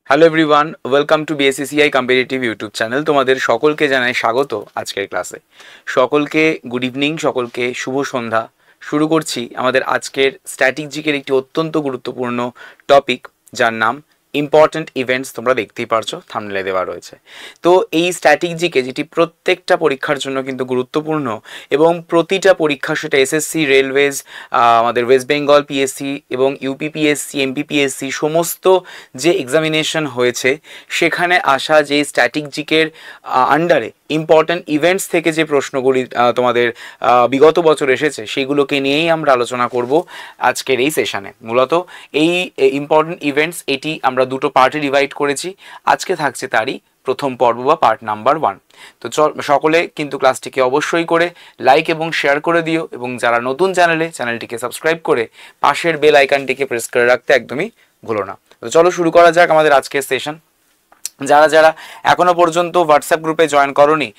Hello everyone, welcome to BSCCI competitive YouTube channel. তোমাদের সকলকে জানাই স্বাগত আজকের ক্লাসে। সকলকে গুড ইভিনিং, সকলকে শুভ সন্ধ্যা। শুরু করছি আমাদের আজকের স্ট্যাটিক জিকের একটি অত্যন্ত গুরুত্বপূর্ণ টপিক, যার নাম ইম্পর্ট্যান্ট ইভেন্টস। তোমরা দেখতেই পারছো, থাম্বনেলে দেওয়া রয়েছে। তো এই স্ট্যাটিক জিকে, যেটি প্রত্যেকটা পরীক্ষার জন্য কিন্তু গুরুত্বপূর্ণ এবং প্রতিটা পরীক্ষা, সেটা এসএসসি, রেলওয়েজ, আমাদের ওয়েস্ট বেঙ্গল পিএসসি এবং ইউপিপিএসসি, এমপিপিএসসি, সমস্ত যে এক্সামিনেশন হয়েছে সেখানে আসা যে স্ট্যাটিক জিকের আন্ডারে ইম্পর্ট্যান্ট ইভেন্টস থেকে যে প্রশ্নগুলি তোমাদের বিগত বছর এসেছে, সেগুলোকে নিয়েই আমরা আলোচনা করব আজকের এই সেশনে। মূলত এই ইম্পর্ট্যান্ট ইভেন্টস, এটি আমরা দুটো পার্টে ডিভাইড করেছি। আজকে থাকছে তারই প্রথম পর্ব বা পার্ট নাম্বার 1। তো সকলে কিন্তু ক্লাসটিকে অবশ্যই করে লাইক এবং শেয়ার করে দিও, এবং যারা নতুন চ্যানেলটিকে সাবস্ক্রাইব করে পাশের বেল আইকনটিকে প্রেস করে রাখতে একদমই ভুলো না। তো চলো শুরু করা যাক আমাদের আজকের সেশন। যারা যারা এখনো পর্যন্ত হোয়াটসঅ্যাপ গ্রুপে জয়েন করোনি,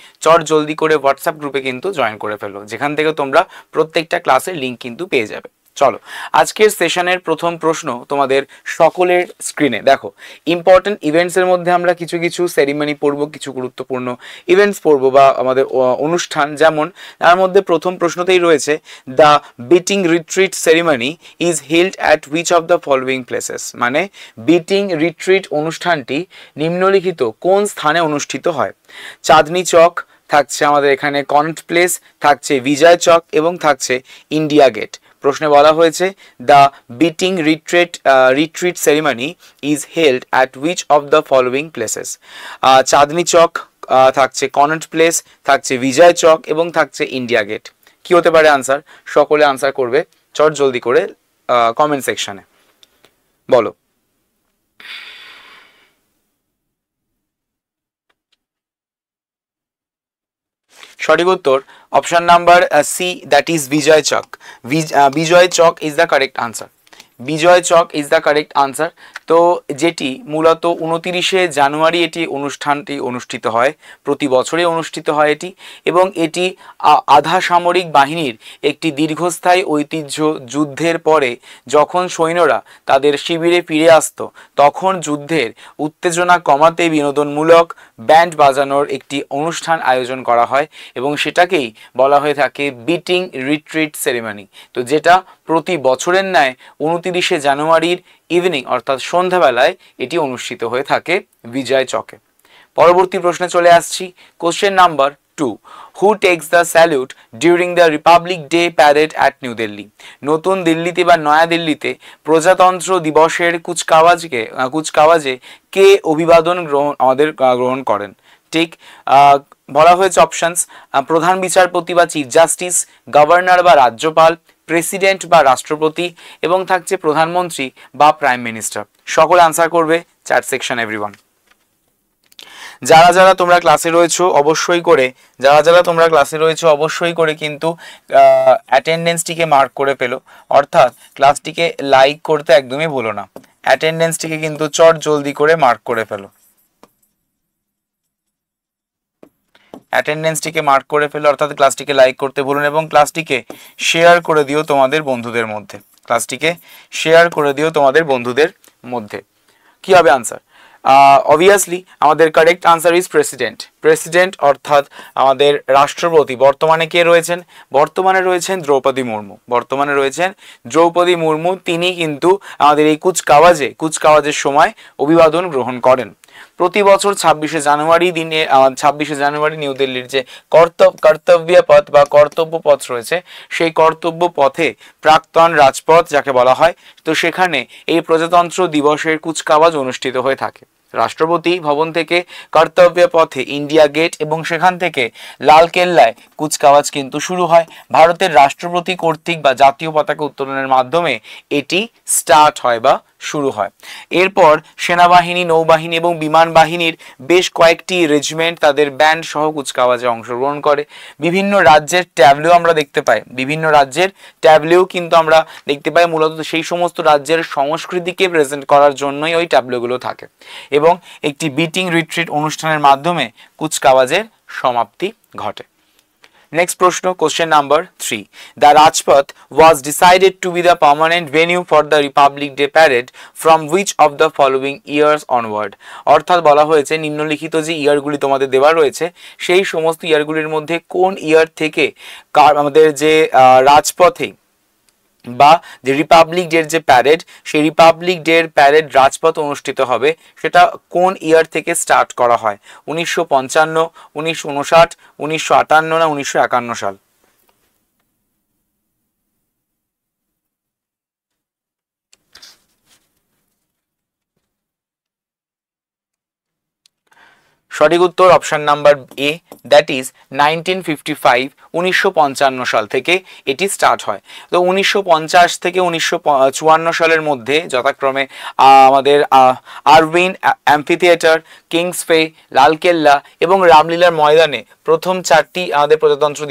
জলদি করে হোয়াটসঅ্যাপ গ্রুপে কিন্তু জয়েন করে ফেলো, যেখান থেকে তোমরা প্রত্যেকটা ক্লাসের লিঙ্ক কিন্তু পেয়ে যাবে। চলো আজকের সেশনের প্রথম প্রশ্ন তোমাদের সকলের স্ক্রিনে দেখো। ইম্পর্টেন্ট ইভেন্টসের মধ্যে আমরা কিছু কিছু সেরিমনি পড়বো, কিছু গুরুত্বপূর্ণ ইভেন্টস পড়বো বা আমাদের অনুষ্ঠান। যেমন তার মধ্যে প্রথম প্রশ্নতেই রয়েছে, the beating retreat ceremony is held at which of the following places. মানে বিটিং রিট্রিট অনুষ্ঠানটি নিম্নলিখিত কোন স্থানে অনুষ্ঠিত হয়? চাঁদনি চক থাকছে, আমাদের এখানে কনট প্লেস থাকছে, বিজয় চক এবং থাকছে ইন্ডিয়া গেট। প্রশ্নে বলা হয়েছে, the beating retreat ceremony is held at which of the following places. Chandni Chowk থাকছে, কনট প্লেস থাকছে, বিজয় চক এবং থাকছে ইন্ডিয়া গেট। কি হতে পারে আনসার? সকলে আনসার করবে জলদি করে কমেন্ট সেকশনে, বলো। সঠিক উত্তর option number C, that is Vijay Chowk. Vijay Chowk is the correct answer. Vijay Chowk is the correct answer. তো যেটি মূলত 29শে জানুয়ারি এটি অনুষ্ঠানটি অনুষ্ঠিত হয়, প্রতি বছরই অনুষ্ঠিত হয় এটি, এবং এটি আধা সামরিক বাহিনীর একটি দীর্ঘস্থায়ী ঐতিহ্য। যুদ্ধের পরে যখন সৈন্যরা তাদের শিবিরে ফিরে আসতো, তখন যুদ্ধের উত্তেজনা কমাতে বিনোদনমূলক ব্যান্ড বাজানোর একটি অনুষ্ঠান আয়োজন করা হয়, এবং সেটাকেই বলা হয়ে থাকে বিটিং রিট্রিট সেরিমনি। তো যেটা প্রতি বছরের ন্যায় 29শে জানুয়ারির ইভিনিং অর্থাৎ সন্ধ্যাবেলায় এটি অনুষ্ঠিত হয়ে থাকে বিজয় চকে। পরবর্তী প্রশ্নে চলে আসছি। Question number 2, who text the salute during the Republic day parade at new Delhi? নতুন দিল্লিতে বা নয়াদিল্লিতে প্রজাতন্ত্র দিবসের কুচকাওয়াজে কে অভিবাদন গ্রহণ করেন? ঠিক বলা হয়েছে অপশনস, প্রধান বিচারপতি বা চিফ জাস্টিস, গভর্নর বা রাজ্যপাল, প্রেসিডেন্ট বা রাষ্ট্রপতি, এবং থাকছে প্রধানমন্ত্রী বা প্রাইম মিনিস্টার। সকলে আনসার করবে চ্যাট সেকশন এভরিওয়ান। যারা যারা তোমরা ক্লাসে রয়েছো অবশ্যই করে কিন্তু অ্যাটেন্ডেন্সটিকে মার্ক করে ফেলো, অর্থাৎ ক্লাসটিকে লাইক করতে একদমই ভুলো না। অ্যাটেন্ডেন্সটিকে কিন্তু জলদি করে মার্ক করে ফেলো। অ্যাটেন্ডেন্সটিকে মার্ক করে ফেলো, অর্থাৎ ক্লাসটিকে লাইক করতে ভুলুন, এবং ক্লাসটিকে শেয়ার করে দিও তোমাদের বন্ধুদের মধ্যে। কি হবে আনসার? অবভিয়াসলি আমাদের কারেক্ট আনসার ইজ প্রেসিডেন্ট অর্থাৎ আমাদের রাষ্ট্রপতি। বর্তমানে কে রয়েছেন? বর্তমানে রয়েছেন দ্রৌপদী মুর্মু। তিনি কিন্তু আমাদের এই কুচকাওয়াজের সময় অভিবাদন গ্রহণ করেন। প্রতি বছর 26শে জানুয়ারি নিউ দিল্লির যে কর্তব্য পথ বা কর্তব্য পথ রয়েছে, সেই কর্তব্য পথে প্রাক্তন রাজপথ যাকে বলা হয়, তো সেখানে এই প্রজাতন্ত্র দিবসের কুচকাওয়াজ অনুষ্ঠিত হয়ে থাকে। রাষ্ট্রপতি ভবন থেকে কর্তব্য পথে ইন্ডিয়া গেট এবং সেখান থেকে লাল কেল্লায় কুচকাওয়াজ কিন্তু শুরু হয়। ভারতের রাষ্ট্রপতি কর্তৃক বা জাতীয় পতাকা উত্তোলনের মাধ্যমে এটি স্টার্ট হয় বা শুরু হয়। এরপর সেনাবাহিনী, নৌবাহিনী এবং বিমান বাহিনীর বেশ কয়েকটি রেজিমেন্ট তাদের ব্যান্ড সহ কুচকাওয়াজে অংশগ্রহণ করে। বিভিন্ন রাজ্যের ট্যাবলেও আমরা দেখতে পাই, কিন্তু আমরা দেখতে পাই মূলত সেই সমস্ত রাজ্যের সংস্কৃতিকে প্রেজেন্ট করার জন্যই ওই ট্যাবলেগুলো থাকে, এবং একটি বিটিং রিট্রিট অনুষ্ঠানের মাধ্যমে কুচকাওয়াজের সমাপ্তি ঘটে। Next প্রশ্ন, question number 3. The Rajpath was decided to be the permanent venue for the Republic Day parade from which of the following years onward? অর্থাৎ বলা হয়েছে নিম্নলিখিত যে ইয়ারগুলি তোমাদের দেওয়া রয়েছে সেই সমস্ত ইয়ারগুলির মধ্যে কোন ইয়ার থেকে আমাদের যে রাজপথে বা যে রিপাবলিক ডের যে প্যারেড, সেই রিপাবলিক ডের প্যারেড রাজপথ অনুষ্ঠিত হবে সেটা কোন ইয়ার থেকে স্টার্ট করা হয়? 1955, 1959, 1958 না 1951 সাল? সঠিক উত্তর option number A, that is 1955, 1955 সাল থেকে এটি স্টার্ট হয়। তো 1950 থেকে 1954 সালের মধ্যে যথাক্রমে আমাদের আরউইন অ্যাম্ফিথিয়েটার, কিংসফে, লালকেল্লা এবং রামলীলার ময়দানে প্রথম 4টি আমাদের প্রজাতন্ত্র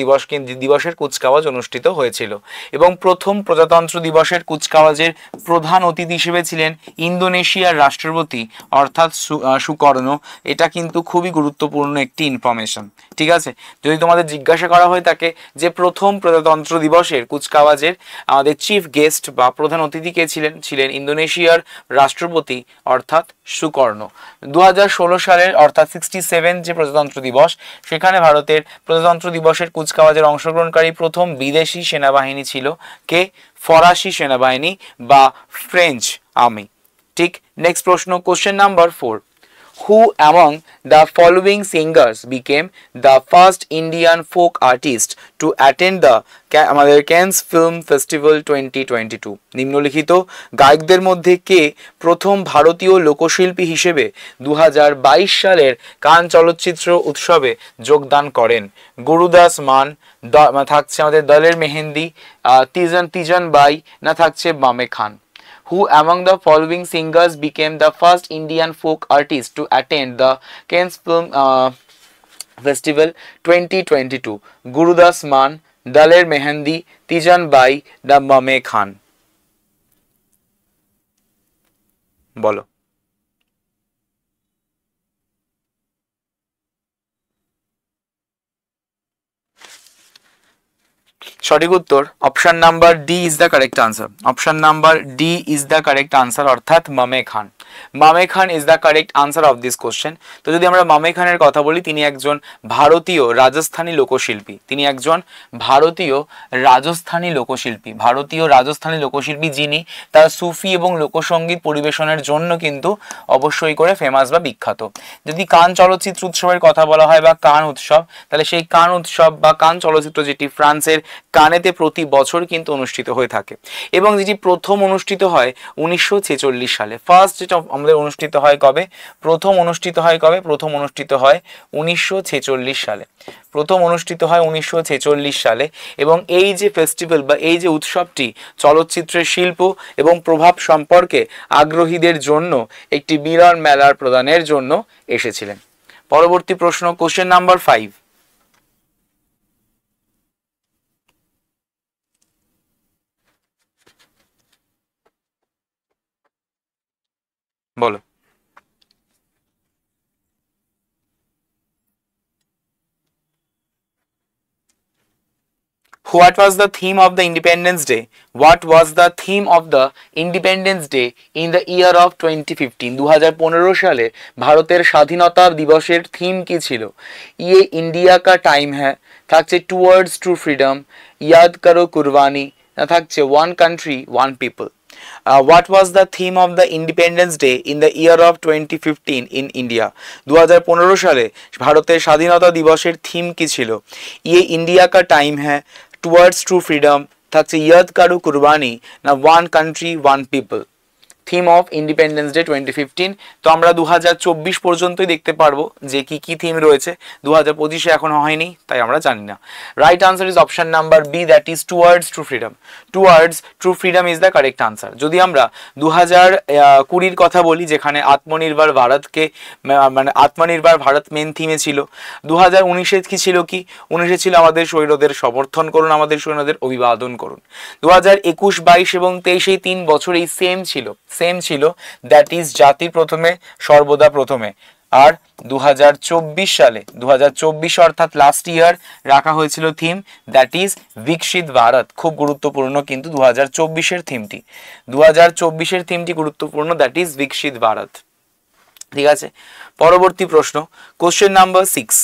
দিবসের কুচকাওয়াজ অনুষ্ঠিত হয়েছিল এবং প্রথম প্রজাতন্ত্র দিবসের কুচকাওয়াজের প্রধান অতিথি হিসেবে ছিলেন ইন্দোনেশিয়ার রাষ্ট্রপতি অর্থাৎ সুকর্ণ। এটা কিন্তু খুবই গুরুত্বপূর্ণ একটি ইনফরমেশন, ঠিক আছে? যদি তোমাদের জিজ্ঞাসা করা হয় তাকে যে প্রথম প্রজাতন্ত্র দিবসের কুচকাওয়াজের আমাদের চিফ গেস্ট বা প্রধান অতিথি কে ছিলেন ইন্দোনেশিয়ার রাষ্ট্রপতি অর্থাৎ সুকর্ণ। 2016 সালের অর্থাৎ 67 যে প্রজাতন্ত্র দিবস, সেখানে ভারতের প্রজাতন্ত্র দিবসের কুচকাওয়াজের অংশগ্রহণকারী প্রথম বিদেশি সেনাবাহিনী ছিল কে? ফরাসি সেনাবাহিনী বা ফ্রেঞ্চ আর্মি, ঠিক। নেক্সট প্রশ্ন, question number 4. Who among the following singers became the first Indian folk artist to attend the আমাদের ক্যানস ফিল্ম ফেস্টিভ্যাল 2022? নিম্নলিখিত গায়কদের মধ্যে কে প্রথম ভারতীয় লোকশিল্পী হিসেবে 2022 সালের কান চলচ্চিত্র উৎসবে যোগদান করেন? গুরুদাস মান, থাকছে আমাদের দলের মেহেন্দি, তিজন বাই, না থাকছে বামে খান? Who among the following singers became the first Indian folk artist to attend the Cannes Film Festival 2022? Gurudas Maan, Daler Mehendi, Tijan Bai, the Mame Khan? বলো। সঠিক উত্তর option number D is the correct answer. Option number D is the correct answer, অর্থাৎ Mame Khan. Mame Khan is the correct answer of this question. তো যদি আমরা মামে খানের কথা বলি, তিনি একজন ভারতীয় রাজস্থানী লোকশিল্পী। তিনি একজন ভারতীয় রাজস্থানী লোকশিল্পী, যিনি তার সুফি এবং লোকসঙ্গীত পরিবেশনের জন্য কিন্তু অবশ্যই করে ফেমাস বা বিখ্যাত। যদি কান চলচ্চিত্র উৎসবের কথা বলা হয় বা কান উৎসব, তাহলে সেই কান উৎসব বা কান চলচ্চিত্র যেটি ফ্রান্সের কানেতে প্রতি বছর কিন্তু অনুষ্ঠিত হয়ে থাকে এবং যেটি প্রথম অনুষ্ঠিত হয় 1946 সালে। ফার্স্ট যেটা আমাদের অনুষ্ঠিত হয় কবে? প্রথম অনুষ্ঠিত হয় 1946 সালে। প্রথম অনুষ্ঠিত হয় 1946 সালে এবং এই যে ফেস্টিভ্যাল বা এই যে উৎসবটি চলচ্চিত্রের শিল্প এবং প্রভাব সম্পর্কে আগ্রহীদের জন্য একটি মিলন মেলার প্রদানের জন্য এসেছিলেন। পরবর্তী প্রশ্ন, কোশ্চেন নাম্বার 5. বলো। What was the theme of the Independence Day? What was the theme of the Independence Day in the year of 2015? 2015 সালে ভারতের স্বাধীনতা দিবসের থিম কি ছিল? ये इंडिया का टाइम है, থাকছে টুয়ার্ডস ট্রু ফ্রিডম, ইয়াদ করো কুরবানি, না থাকছে one country one people? What was the theme of the Independence Day in the year of 2015 in India? 2015 সালে ভারতের স্বাধীনতা দিবসের থিম কি ছিল? ये इंडिया का टाइम है, টুয়ার্ডস ট্রু ফ্রিডম, থাকছে ইয়াদ করো কুরবানি, না one country one people? Theme of independence day 2015। তো আমরা 2024 পর্যন্তই দেখতে পারবো যে কি থিম রয়েছে। 2025-এ এখনো হয়নি, তাই আমরা জানি না। Right answer is option number B, that is towards true freedom. Towards true freedom is the correct answer. যদি আমরা 2020-র কথা বলি, যেখানে আত্মনির্ভর ভারতকে মানে আত্মনির্ভর ভারত মেন থিমে ছিল। 2019-এ কি ছিল? 19-এ ছিল আমাদের সৈন্যদের সমর্থন করুন, আমাদের সৈন্যদের অভিবাদন করুন। 2021, 22 এবং 23 এই 3 বছর এই সেম ছিল, সেম ছিল, দ্যাট ইজ জাতি প্রথমে সর্বদা প্রথমে। আর 2024 সালে 2024 অর্থাৎ লাস্ট ইয়ার রাখা হয়েছিল থিম, দ্যাট ইজ বিকশিত ভারত। খুব গুরুত্বপূর্ণ কিন্তু 2024-এর থিমটি, 2024-এর থিমটি গুরুত্বপূর্ণ, দ্যাট ইজ বিকশিত ভারত। ঠিক আছে, পরবর্তী প্রশ্ন, question number 6,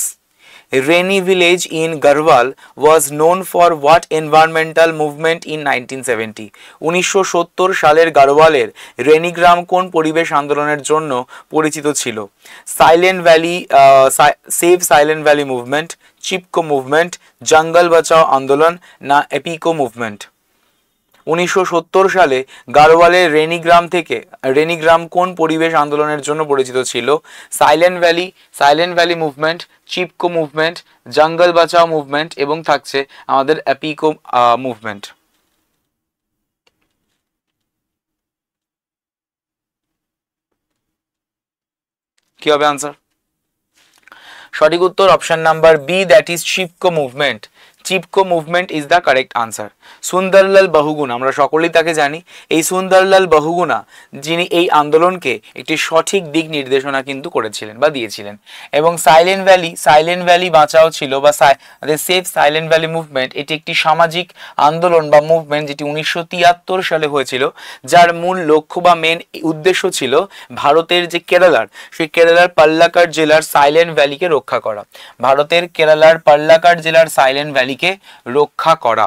Rainy village in Garhwal was known for what environmental movement in 1970? 1970 সালের গারওয়ালের রেনি গ্রাম কোন পরিবেশ আন্দোলনের জন্য পরিচিত ছিল? Silent valley, save silent valley movement, Chipko movement, জঙ্গল বাঁচাও আন্দোলন, না এপিকো মুভমেন্ট? 1970 সালে গারওয়ালের রেনি গ্রাম কোন পরিবেশ আন্দোলনের জন্য পরিচিত ছিল? Silent valley movement, Chipko movement, জঙ্গল বাঁচাও মুভমেন্ট এবং থাকছে আমাদের এপিকো মুভমেন্ট। কি হবে আনসার? সঠিক উত্তর option number B, that is Chipko movement. Chipko movement is the correct answer. Sunderlal Bahuguna, আমরা সকলেই তাকে জানি, এই সুন্দরলাল বহুগুণা যিনি এই আন্দোলনকে একটি সঠিক দিক নির্দেশনা কিন্তু করেছিলেন বা দিয়েছিলেন। এবং সাইলেন্ট ভ্যালি বাঁচাও ছিল বা সেভ সাইলেন্ট ভ্যালি মুভমেন্ট, এটি একটি সামাজিক আন্দোলন বা মুভমেন্ট যেটি 1973 সালে হয়েছিল, যার মূল লক্ষ্য বা মেন উদ্দেশ্য ছিল ভারতের যে সেই কেরালার পাল্লাকাড জেলার সাইলেন্ট ভ্যালিকে রক্ষা করা। ভারতের কেরালার পাল্লাকাড জেলার সাইলেন্ট ভ্যালিকে রক্ষা করা।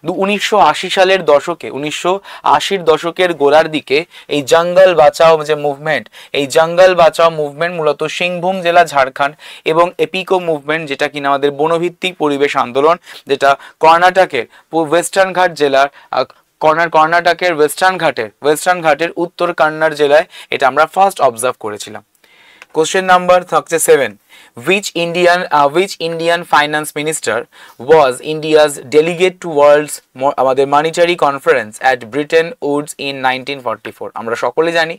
1980 সালের দশকে, 1980-র দশকের গোড়ার দিকে এই জঙ্গল বাঁচাও যে মুভমেন্ট, এই জঙ্গল বাঁচাও মুভমেন্ট মূলত সিংভূম জেলা ঝাড়খণ্ড এবং এপিকো মুভমেন্ট যেটা কিনা আমাদের বনভিত্তিক পরিবেশ আন্দোলন, যেটা কর্ণাটকের ওয়েস্টার্ন ঘাট জেলার কর্ণাটকের ওয়েস্টার্ন ঘাটের উত্তর কান্নার জেলায় এটা আমরা ফার্স্ট অবজার্ভ করেছিলাম। কোশ্চেন নাম্বার থাকছে 7, which Indian finance minister was India's delegate to World's আমাদের monetary conference at Bretton Woods in 1944? আমরা সকলে জানি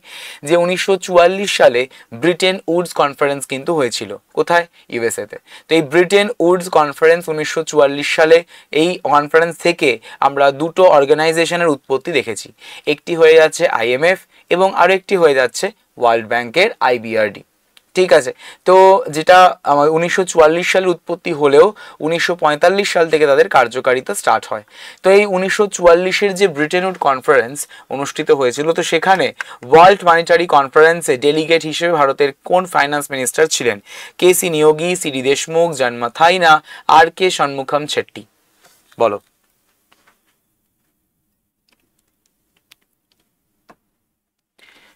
যে 1944 সালে ব্রিটেন উডস কনফারেন্স কিন্তু হয়েছিল, কোথায়? ইউএসএ তে। তো এই ব্রিটেন উডস কনফারেন্স 1944 সালে, এই কনফারেন্স থেকে আমরা দুটো অর্গানাইজেশনের উৎপত্তি দেখেছি, একটি হয়ে যাচ্ছে IMF এবং আরো একটি হয়ে যাচ্ছে ওয়ার্ল্ড ব্যাংকের IBRD। ঠিক আছে, তো যেটা আমার 1944 সালে উৎপত্তি হলেও 1945 সাল থেকে তাদের কার্যকারিতা স্টার্ট হয়। তো এই 1944-এর যে ব্রিটেন উড কনফারেন্স অনুষ্ঠিত হয়েছিল, তো সেখানে ওয়ার্ল্ড মনিটারি কনফারেন্সে ডেলিগেট হিসেবে ভারতের কোন ফাইন্যান্স মিনিস্টার ছিলেন? কেসি নিয়োগী, সিডি দেশমুখ, জন মাথাই, না আর কে ষণমুখম শেট্টি? বলো।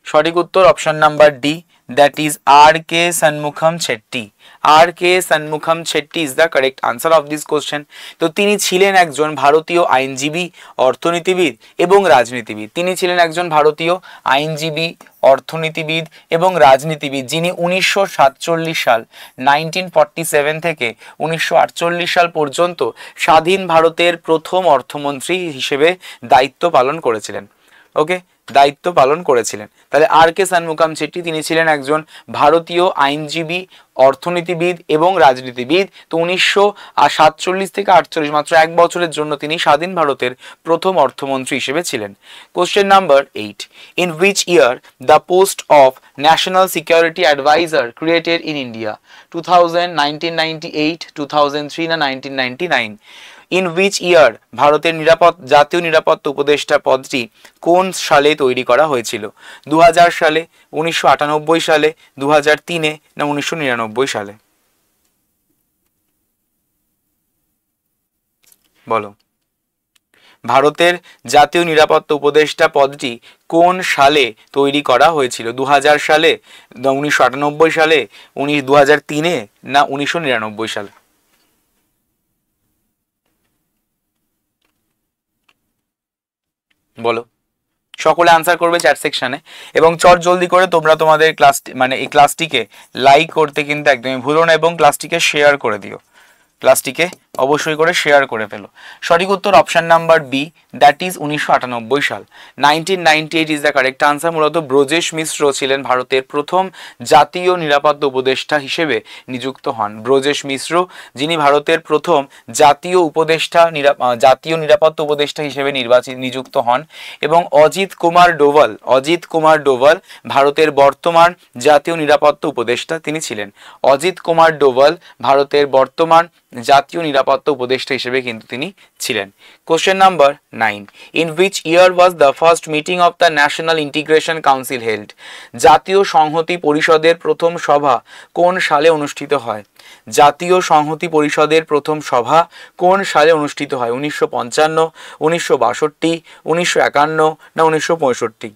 সঠিক উত্তর option number D, that is R.K. Shanmugam Chetty. R.K. Shanmugam Chetty is the correct answer of this question. তো তিনি ছিলেন একজন ভারতীয় আইনজীবী, অর্থনীতিবিদ এবং রাজনীতিবিদ। তিনি ছিলেন একজন ভারতীয় আইনজীবী, অর্থনীতিবিদ এবং রাজনীতিবিদ, যিনি 1947 সাল 1947 থেকে 1948 সাল পর্যন্ত স্বাধীন ভারতের প্রথম অর্থমন্ত্রী হিসেবে দায়িত্ব পালন করেছিলেন। ওকে, দায়িত্ব পালন করেছিলেন। তাহলে R.K. Shanmugam Chetty তিনি ছিলেন একজন ভারতীয় আইনজীবী, অর্থনীতিবিদ এবং রাজনীতিবিদ। তো 1947 থেকে 48 মাত্র এক বছরের জন্য তিনি স্বাধীন ভারতের প্রথম অর্থমন্ত্রী হিসেবে ছিলেন। Question number 8, in which year the post of national security adviser created in India? 2000, 1998, 2003 না 1999? ইন হুইচ ইয়ার ভারতের জাতীয় নিরাপত্তা উপদেষ্টা পদটি কোন সালে তৈরি করা হয়েছিল? 2000 সালে, 1998 সালে, 2003 না 1999 সালে? বলো। ভারতের জাতীয় নিরাপত্তা উপদেষ্টা পদটি কোন সালে তৈরি করা হয়েছিল? 2000 সালে, 1998 সালে, 2003 না 1999 সালে? বলো। সকলে আনসার করবে চ্যাট সেকশনে এবং চট জলদি করে তোমরা তোমাদের ক্লাস এই ক্লাসটিকে লাইক করতে কিন্তু একদমই ভুলো না এবং ক্লাসটিকে শেয়ার করে দিও। ক্লাসটিকে অবশ্যই করে শেয়ার করে ফেলো। সঠিক উত্তর option number B, that is 1998 সাল। 1998 ইজ দ্য কারেক্ট আনসার। মূলত ব্রজেশ মিশ্র ছিলেন ভারতের প্রথম জাতীয় নিরাপত্তা উপদেষ্টা হিসেবে নিযুক্ত হন। ব্রজেশ মিশ্র, যিনি ভারতের প্রথম জাতীয় নিরাপত্তা উপদেষ্টা হিসেবে নিযুক্ত হন। এবং অজিত কুমার ডোভাল ভারতের বর্তমান জাতীয় নিরাপত্তা উপদেষ্টা তিনি ছিলেন। অজিত কুমার ডোভাল ভারতের বর্তমান জাতীয় নিরাপত্তা উপদেষ্টা হিসেবে কিন্তু তিনি ছিলেন। Question number 9, in which year was the first meeting of the national integration council held? জাতীয় সংহতি পরিষদের প্রথম সভা কোন সালে অনুষ্ঠিত হয়? জাতীয় সংহতি পরিষদের প্রথম সভা কোন সালে অনুষ্ঠিত হয়? 1955, 1962, 1951 না 1965?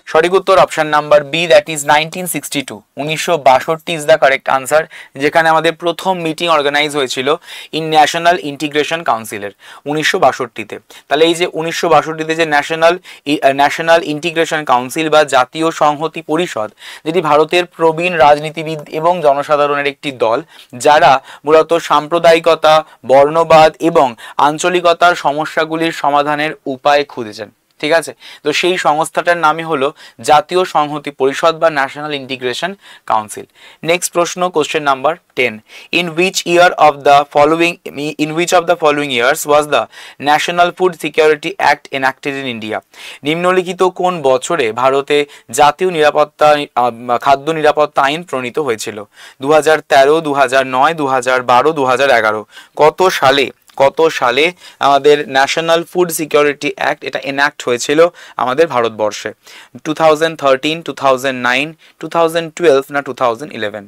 সঠিক উত্তর option number B, that is 1962। 1962 is the correct answer, যেখানে আমাদের প্রথম মিটিং অর্গানাইজ হয়েছিল ইন ন্যাশনাল ইন্টিগ্রেশন কাউন্সিলের 1962-তে। তাহলে এই যে 1962-তে যে ন্যাশনাল ইন্টিগ্রেশন কাউন্সিল বা জাতীয় সংহতি পরিষদ, যেটি ভারতের প্রবীণ রাজনীতিবিদ এবং জনসাধারণের একটি দল, যারা মূলত সাম্প্রদায়িকতা, বর্ণবাদ এবং আঞ্চলিকতার সমস্যাগুলির সমাধানের উপায় খুঁজেছেন। ঠিক আছে, তো সেই সংস্থাটার নামই হলো জাতীয় সংহতি পরিষদ বা ন্যাশনাল ইন্টিগ্রেশন কাউন্সিল। নেক্সট প্রশ্ন, question number 10, in which of the following years was the national food security act enacted in India? নিম্নলিখিত কোন বছরে ভারতে জাতীয় খাদ্য নিরাপত্তা আইন প্রণীত হয়েছিল? 2013, 2009, 2012, 2011? কত সালে আমাদের ন্যাশনাল ফুড সিকিউরিটি অ্যাক্ট এটা এনাক্ট হয়েছিল আমাদের ভারতবর্ষে? 2013, 2009, 2012 না 2011?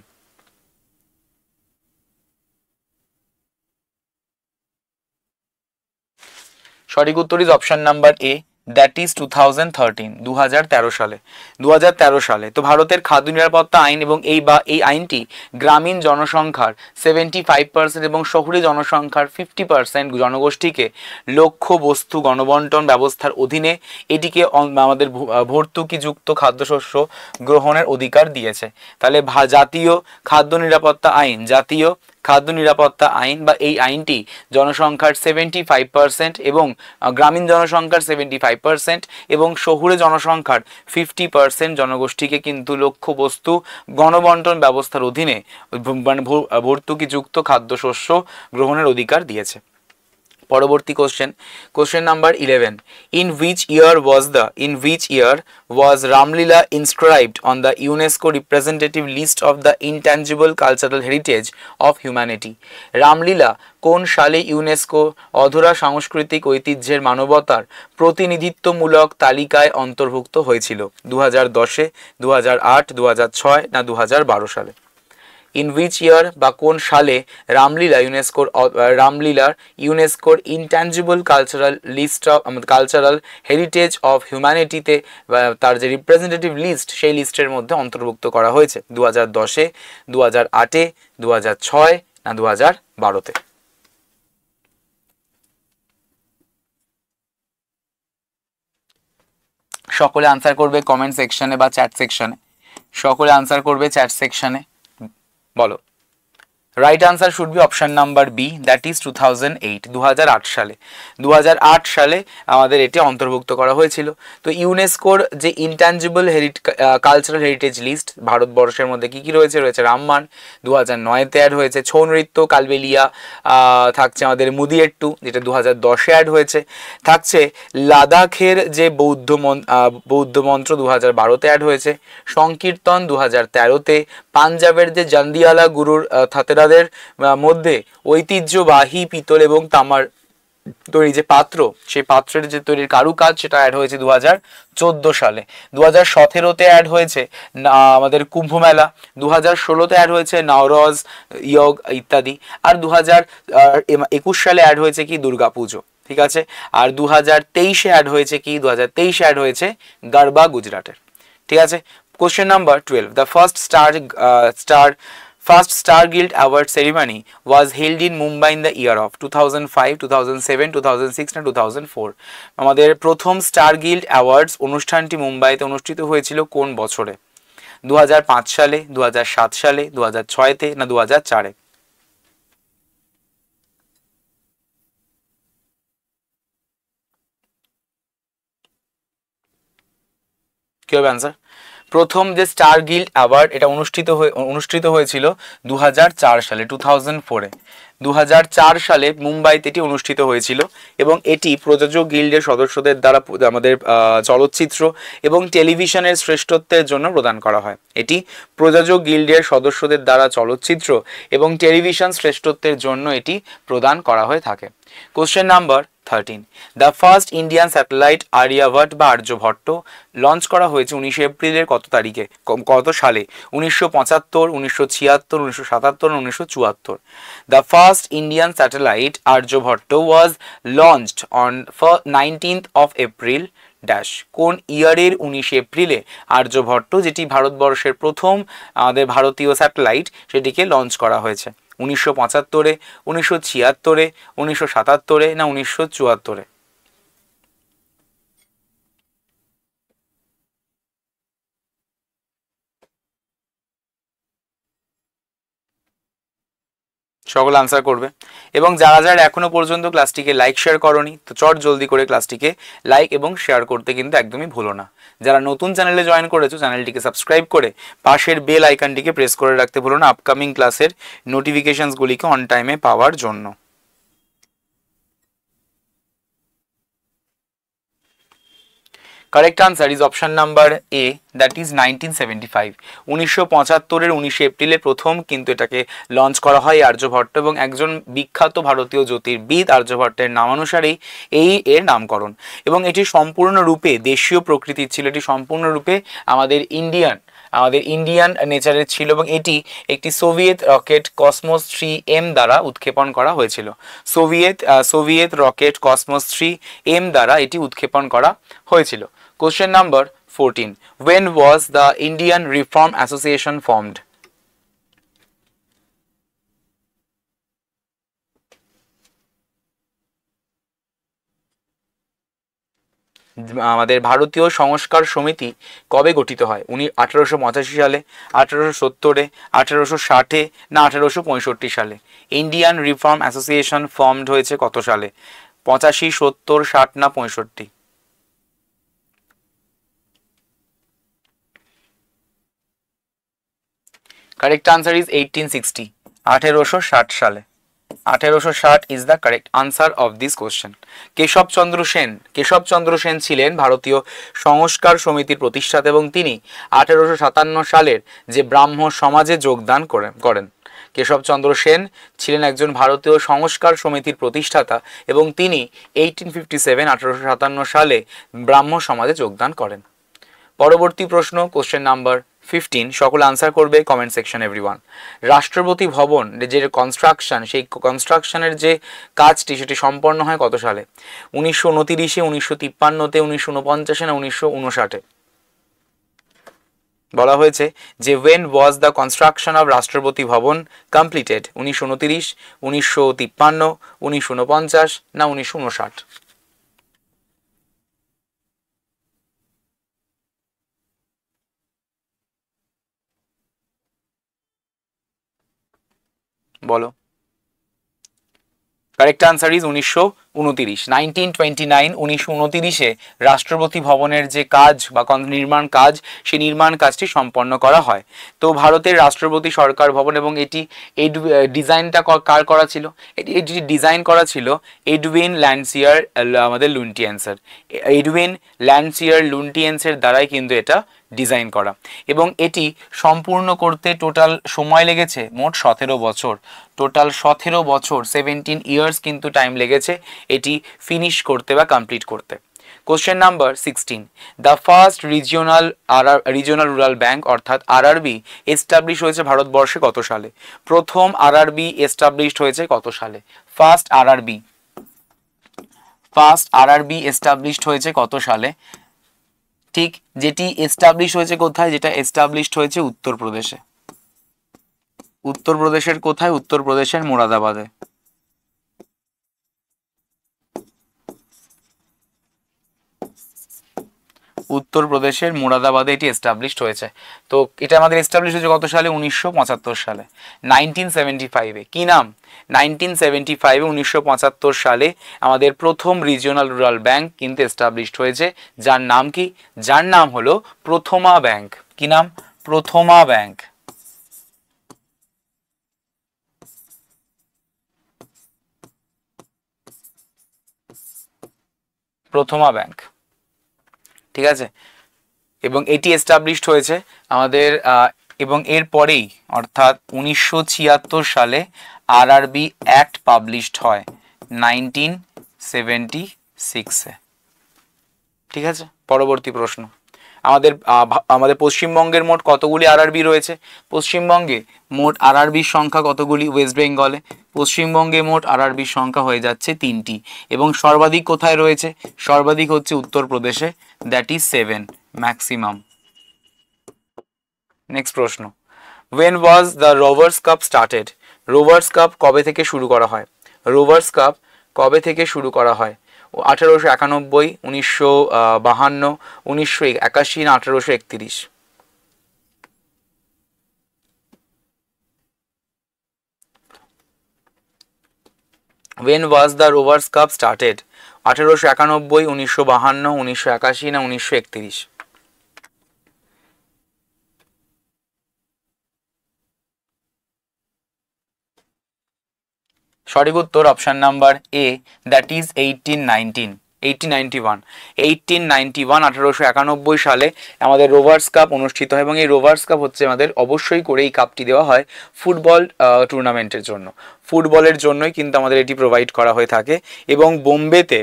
সঠিক উত্তর is option number A, that is 2013, 2013 সালে। 2013 সালে তো ভারতের খাদ্য নিরাপত্তা আইন এবং এই আইনটি গ্রামীণ জনসংখ্যার 75% এবং শহুরে জনসংখ্যার 50% জনগোষ্ঠীকে লক্ষ্য বস্তু গণবন্টন ব্যবস্থার অধীনে এটিকে আমাদের ভর্তুকিযুক্ত খাদ্যশস্য গ্রহণের অধিকার দিয়েছে। তাহলে জাতীয় খাদ্য নিরাপত্তা আইন বা এই আইনটি জনসংখ্যার 75% এবং গ্রামীণ জনসংখ্যার 75% এবং শহুরে জনসংখ্যার 50% জনগোষ্ঠীকে কিন্তু লক্ষ্যবস্তু গণবন্টন ব্যবস্থার অধীনে ভর্তুকিযুক্ত খাদ্যশস্য গ্রহণের অধিকার দিয়েছে। পরবর্তী question number 11, in which year was Ramlila inscribed on the UNESCO representative list of the intangible cultural heritage of humanity? Ramlila কোন সালে ইউনেস্কো অধরা সাংস্কৃতিক ঐতিহ্যের মানবতার প্রতিনিধিত্বমূলক তালিকায় অন্তর্ভুক্ত হয়েছিল? 2010, 2008, 2006 না 2012 সালে? ইন হুইচ ইয়ার বা কোন সালে রামলীলার ইউনেস্কোর ইনট্যাঞ্জিবল কালচারাল হেরিটেজ অফ হিউম্যানিটিতে তার যে রিপ্রেজেন্টেটিভ লিস্ট সেই লিস্টের মধ্যে অন্তর্ভুক্ত করা হয়েছে? 2010, 2008, 2006 না 2012-তে? সকলে আনসার করবে কমেন্ট সেকশনে বা চ্যাট সেকশনে। বলো। Right answer should be option number B, that is 2008, 2008 সালে। 2008 সালে আমাদের এটি অন্তর্ভুক্ত করা হয়েছিল। তো ইউনেস্কোর যে ইনট্যাঞ্জিবল কালচারাল হেরিটেজ লিস্ট ভারতবর্ষের মধ্যে কি রয়েছে? রামমান 2009-তে অ্যাড হয়েছে, ছৌ নৃত্য কালবেলিয়া থাকছে আমাদের মুদিয়েট্টু, যেটা 2010-এ অ্যাড হয়েছে, থাকছে লাদাখের যে বৌদ্ধ মন্ত্র 2012-তে অ্যাড হয়েছে, সংকীর্তন 2013-তে, পাঞ্জাবের যে জান্দিয়ালা গুরুর থাতেরাদের মধ্যে ঐতিহ্যবাহী পিতল এবং তামার তৈরি যে পাত্র, সেই পাত্রের যে তৈরির কারুকাজ সেটা অ্যাড হয়েছে 2014 সালে। 2017-তে অ্যাড হয়েছে আমাদের কুম্ভ মেলা, 2016-তে অ্যাড হয়েছে নওরোজ, ইয়গ ইত্যাদি, আর 2021 সালে অ্যাড হয়েছে কি দুর্গাপুজো। ঠিক আছে, আর 2023-এ অ্যাড হয়েছে কি 2023-এ অ্যাড হয়েছে গরবা গুজরাটের। ঠিক আছে, Question number 12. The first Star Guild Award ceremony was held in Mumbai in the year of 2005, 2007, 2006 and 2004. আমাদের প্রথম স্টার গিল্ড অ্যাওয়ার্ডস অনুষ্ঠানটি মুম্বাইতে অনুষ্ঠিত হয়েছিল কোন বছরে? 2005 সালে, 2007 সালে, 2006-তে না 2004-এ? কি হবে অ্যান্সার? প্রথম যে স্টার গিল্ড অ্যাওয়ার্ড এটা অনুষ্ঠিত হয়েছিল 2004 সালে, 2004-এ। 2004 সালে মুম্বাইতে এটি অনুষ্ঠিত হয়েছিল এবং এটি প্রযোজক গিল্ডের সদস্যদের দ্বারা আমাদের চলচ্চিত্র এবং টেলিভিশনের শ্রেষ্ঠত্বের জন্য প্রদান করা হয়। এটি প্রযোজক গিল্ডের সদস্যদের দ্বারা চলচ্চিত্র এবং টেলিভিশন শ্রেষ্ঠত্বের জন্য এটি প্রদান করা হয়ে থাকে। Question number 13. The first Indian satellite Aryabhata বা আর্যভট্ট লঞ্চ করা হয়েছে 19 এপ্রিলের কত তারিখে, কত সালে? 1975, 1976, 1977, 1974? The first Indian satellite Aryabhata was launched on 19th of April dash. কোন ইয়ারের 19 এপ্রিলে আর্যভট্ট, যেটি ভারতবর্ষের প্রথম আমাদের ভারতীয় স্যাটেলাইট, সেটিকে লঞ্চ করা হয়েছে? 1975-এ, 1976-এ, 1977-এ না 1974-এ? সকল আনসার করবে এবং যারা যারা এখনো পর্যন্ত ক্লাসটিকে লাইক শেয়ার করনি তো চট জলদি করে ক্লাসটিকে লাইক এবং শেয়ার করতে কিন্তু একদমই ভুলো না। যারা নতুন চ্যানেলে জয়েন করেছো চ্যানেলটিকে সাবস্ক্রাইব করে পাশের বেল আইকনটিকে প্রেস করে রাখতে ভুলো না আপকামিং ক্লাসের নোটিফিকেশনসগুলিকে অন টাইমে পাওয়ার জন্য। Correct answer is option number A, that is 1975. 1975-এর 19 এপ্রিলে প্রথম কিন্তু এটাকে লঞ্চ করা হয় আর্যভট্ট এবং একজন বিখ্যাত ভারতীয় জ্যোতির্বিদ আর্যভট্টের নামানুসারেই এর নামকরণ এবং এটি সম্পূর্ণরূপে দেশীয় প্রকৃতির ছিল। এটি সম্পূর্ণরূপে আমাদের ইন্ডিয়ান নেচারের ছিল এবং এটি একটি সোভিয়েত রকেট কসমোস 3M দ্বারা উৎক্ষেপণ করা হয়েছিল। সোভিয়েত রকেট কসমোস 3M দ্বারা এটি উৎক্ষেপণ করা হয়েছিল। Question number 14. When was the Indian Reform Association formed? আমাদের ভারতীয় সংস্কার সমিতি কবে গঠিত হয়? 1885 সালে, 1870-এ, 1860-এ না 1865 সালে? ইন্ডিয়ান রিফর্ম অ্যাসোসিয়েশন ফর্মড হয়েছে কত সালে? 85, 70, 60 না 65? Correct answer is 1860. 1860 সালে। 1860 is the correct answer of this question. Keshabchandra Sen ছিলেন ভারতীয় সংস্কার সমিতির প্রতিষ্ঠাতা এবং তিনি 1857 সালের যে ব্রাহ্ম সমাজে যোগদান করেন। কেশবচন্দ্র সেন ছিলেন একজন ভারতীয় সংস্কার সমিতির প্রতিষ্ঠাতা এবং তিনি 1857 সালে ব্রাহ্ম সমাজে যোগদান করেন। পরবর্তী প্রশ্ন, কোশ্চেন নাম্বার 15, সকল আনসার করবে কমেন্ট সেকশন এভরিওয়ান। রাষ্ট্রপতি ভবন যে কনস্ট্রাকশন, সেই কনস্ট্রাকশনের যে কাজটি সেটি সম্পন্ন হয় কত সালে? 1929-এ, 1953-তে, 1949-এ না 1959-এ? বলা হয়েছে যে when was the construction of রাষ্ট্রপতি ভবন completed? 1929, 1953, 1949 না 1959? বলো। Correct answer is 1929। 1929-এ রাষ্ট্রপতি ভবনের যে কাজ বা নির্মাণ কাজ, সেই নির্মাণ কাজটি সম্পন্ন করা হয়। তো ভারতের রাষ্ট্রপতি সরকার ভবন এবং এটি ডিজাইনটা কার করা ছিল? এটি ডিজাইন করা ছিল এডউইন ল্যান্ডসিয়ার লুন্টিয়েন্সের দ্বারাই কিন্তু এটা ডিজাইন করা এবং এটি সম্পূর্ণ করতে টোটাল সময় লেগেছে মোট 17 বছর। টোটাল 17 বছর 17 ইয়ার্স কিন্তু টাইম লেগেছে এটি ফিনিশ করতে বা কমপ্লিট করতে। Question number 16, the first regional rural bank অর্থাৎ আরআরবি এস্টাবলিশ হয়েছে ভারতবর্ষে কত সালে? প্রথম আরআরবি এস্টাবলিশড হয়েছে কত সালে? ফার্স্ট আরআরবি এস্টাবলিশড হয়েছে কত সালে? ঠিক যেটি এস্টাবলিশ হয়েছে কোথায়, যেটা এস্টাবলিশড হয়েছে উত্তরপ্রদেশে। উত্তরপ্রদেশের কোথায়? উত্তরপ্রদেশের মুরাদাবাদে। উত্তরপ্রদেশের মুরাদাবাদে এটি এস্টাবলিশড হয়েছে। তো এটা আমাদের এস্টাবলিশ হয়েছে কত সালে? 1975 সালে, 1975-এ। কি নাম? 1975-এ 1975 সালে আমাদের প্রথম রিজিওনাল রুরাল ব্যাংক কিন্তু এস্টাবলিশড হয়েছে, যার নাম কি? যার নাম হলো প্রথমা ব্যাংক। কি নাম? প্রথমা ব্যাংক। প্রথমা ব্যাংক, ঠিক আছে। এবং এটি এস্টাবলিশড হয়েছে আমাদের এবং এর পরেই অর্থাৎ 1976 সালে আরআরবি অ্যাক্ট পাবলিশড হয় 1976-এ, ঠিক আছে। পরবর্তী প্রশ্ন, আমাদের পশ্চিমবঙ্গের মোট কতগুলি আরআরবি রয়েছে? পশ্চিমবঙ্গে মোট আরআরবির সংখ্যা কতগুলি? ওয়েস্ট বেঙ্গলে পশ্চিমবঙ্গে মোট আরআরবির সংখ্যা হয়ে যাচ্ছে 3টি, এবং সর্বাধিক কোথায় রয়েছে? সর্বাধিক হচ্ছে উত্তরপ্রদেশে, দ্যাট ইজ 7 ম্যাক্সিমাম। নেক্সট প্রশ্ন, when was the Rovers Cup started? Rovers cup কবে থেকে শুরু করা হয়? রোভার্স কাপ কবে থেকে শুরু করা হয়? 1891, 1952, 1981 না 1831? When was the Rovers Cup started? 1891, 1952, 1981 না 1931? সঠিক উত্তর option number A, that is 1891। 1891 সালে আমাদের রোভার্স কাপ অনুষ্ঠিত হয়, এবং এই রোভার্স কাপ হচ্ছে আমাদের অবশ্যই করে এই কাপটি দেওয়া হয় ফুটবল টুর্নামেন্টের জন্য। ফুটবলের জন্যই কিন্তু আমাদের এটি প্রোভাইড করা হয়ে থাকে, এবং বোম্বেতে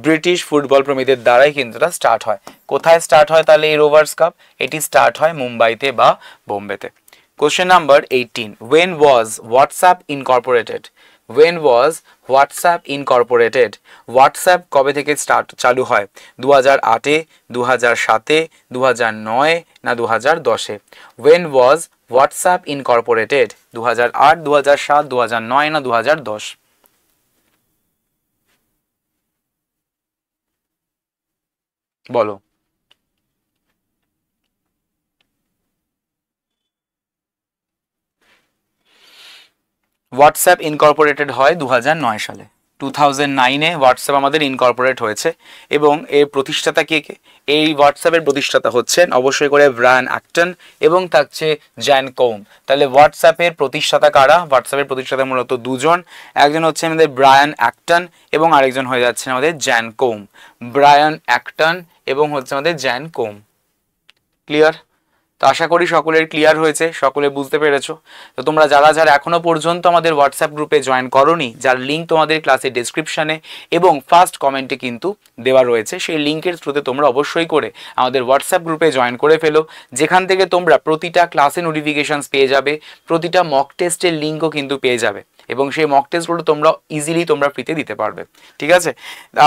ব্রিটিশ ফুটবল প্রেমীদের দ্বারাই কিন্তু এটা স্টার্ট হয়। কোথায় স্টার্ট হয় তাহলে এই রোভার্স কাপ? এটি স্টার্ট হয় মুম্বাইতে বা বোম্বেতে। Question number 18. When was WhatsApp incorporated? When was WhatsApp incorporated? WhatsApp কবে থেকে চালু হয়? 2008-এ, 2007-এ, 2009 না 2010-এ? When was WhatsApp incorporated? 2008, 2007, 2009 না 2010? বলো। হোয়াটসঅ্যাপ ইনকর্পোরেটেড হয় 2009 সালে। 2009-এ হোয়াটসঅ্যাপ আমাদের ইনকর্পোরেট হয়েছে, এবং এর প্রতিষ্ঠাতা কে? এই হোয়াটসঅ্যাপের প্রতিষ্ঠাতা হচ্ছেন অবশ্যই করে ব্রায়ান অ্যাক্টন এবং থাকছে জ্যান কোম। তাহলে হোয়াটসঅ্যাপের প্রতিষ্ঠাতা কারা? হোয়াটসঅ্যাপের প্রতিষ্ঠাতা মূলত দুজন, একজন হচ্ছে আমাদের ব্রায়ান অ্যাক্টন এবং আরেকজন হয়ে যাচ্ছে আমাদের জ্যান কোম। ব্রায়ান অ্যাক্টন এবং হচ্ছে আমাদের জ্যান কোম। ক্লিয়ার? তো আশা করি সকলের ক্লিয়ার হয়েছে, সকলে বুঝতে পেরেছো। তো তোমরা যারা এখনো পর্যন্ত আমাদের হোয়াটসঅ্যাপ গ্রুপে জয়েন করোনি, যার লিঙ্ক তোমাদের ক্লাসের ডেসক্রিপশনে এবং ফার্স্ট কমেন্টে কিন্তু দেওয়া রয়েছে, সেই লিঙ্কের থ্রুতে তোমরা অবশ্যই করে আমাদের হোয়াটসঅ্যাপ গ্রুপে জয়েন করে ফেলো, যেখান থেকে তোমরা প্রতিটা ক্লাসে নোটিফিকেশানস পেয়ে যাবে, প্রতিটা মক টেস্টের লিঙ্কও কিন্তু পেয়ে যাবে, এবং সেই মক টেস্টগুলো তোমরা ইজিলি তোমরা ফ্রিতে দিতে পারবে, ঠিক আছে।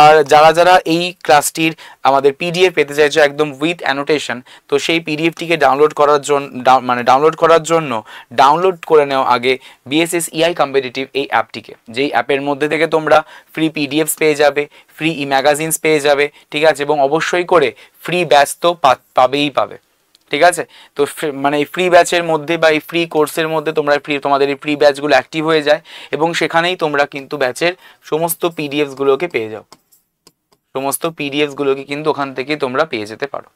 আর যারা এই ক্লাসটির আমাদের পিডিএফ পেতে চাইছো একদম উইথ অ্যানোটেশন, তো সেই পিডিএফটিকে ডাউনলোড করার জন্য ডাউনলোড করে নেও আগে BSSEI কম্পিটিটিভ এই অ্যাপটিকে, যেই অ্যাপের মধ্যে থেকে তোমরা ফ্রি পিডিএফস পেয়ে যাবে, ফ্রি ম্যাগাজিনস পেয়ে যাবে, ঠিক আছে, এবং অবশ্যই করে ফ্রি ব্যাচ তো পাবে, ঠিক আছে। তো মানে এই ফ্রি ব্যাচের মধ্যে বা এই ফ্রি কোর্সের মধ্যে তোমাদের এই ফ্রি ব্যাচগুলো অ্যাক্টিভ হয়ে যায়, এবং সেখানেই তোমরা কিন্তু ব্যাচের সমস্ত পিডিএফসগুলোকে পেয়ে যাও, সমস্ত পিডিএফসগুলোকে কিন্তু ওখান থেকে তোমরা পেয়ে যেতে পারো,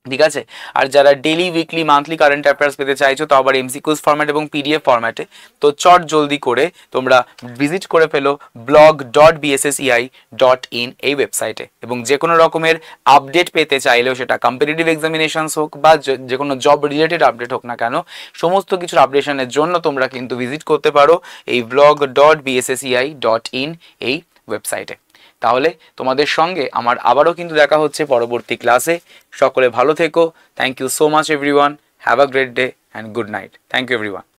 ঠিক আছে। আর যারা daily weekly monthly current affairs পেতে চাইছো, তো আবার এমসিকিউস ফরম্যাট এবং পিডিএফ ফরম্যাটে, তো জলদি করে তোমরা ভিজিট করে ফেলো blog.bssei.in এই ওয়েবসাইটে, এবং যে কোনো রকমের আপডেট পেতে চাইলেও সেটা কম্পিটিটিভ এক্সামিনেশনস হোক বা যে কোনো জব রিলেটেড আপডেট হোক না কেন, সমস্ত কিছুর আপডেশনের জন্য তোমরা কিন্তু ভিজিট করতে পারো এই blog.bssei.in এই ওয়েবসাইটে। তাহলে তোমাদের সঙ্গে আমার আবারও কিন্তু দেখা হচ্ছে পরবর্তী ক্লাসে। সকলে ভালো থেকো। Thank you so much everyone. Have a great day and good night. Thank you everyone.